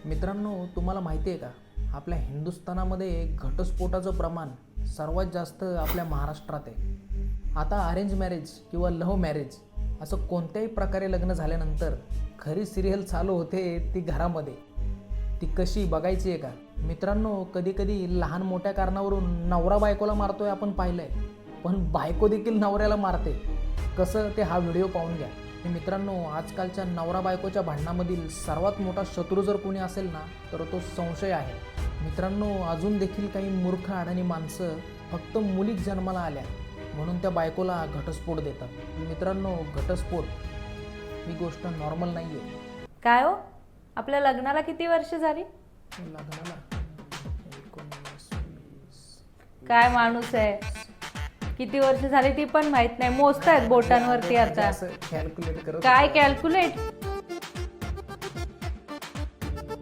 मित्रांनो, तुम्हाला माहिती आहे का, आपल्या हिंदुस्थानामध्ये घटस्फोटाचं प्रमाण सर्वात जास्त आपल्या महाराष्ट्रात आहे. आता अरेंज मॅरेज किंवा लव्ह मॅरेज असं कोणत्याही प्रकारे लग्न झाल्यानंतर खरी सिरियल चालू होते ती घरामध्ये. ती कशी बघायची आहे का मित्रांनो? कधी कधी लहान मोठ्या कारणावरून नवरा बायकोला मारतोय आपण पाहिलंय, पण बायको देखील नवऱ्याला मारते. कसं ते हा व्हिडिओ पाहून घ्या. मित्रांनो, आजकालच्या नवरा बायकोच्या भांडणामधील सर्वात मोठा शत्रू जर कोणी असेल ना, तर तो संशय आहे. मित्रांनो, अजून देखील काही मूर्ख अडाणी माणसं फक्त मुलीच जन्माला आल्या म्हणून त्या बायकोला घटस्फोट देतात. मित्रांनो, घटस्फोट ही गोष्ट नॉर्मल नाही आहे. काय हो, आपल्या लग्नाला किती वर्ष झाली? लग्नाला 19, 20. काय माणूस आहे, किती वर्ष झाली ती पण माहित नाही, मोजतायत बोटांवरती आता. कॅल्क्युलेट करत काय कॅल्क्युलेट?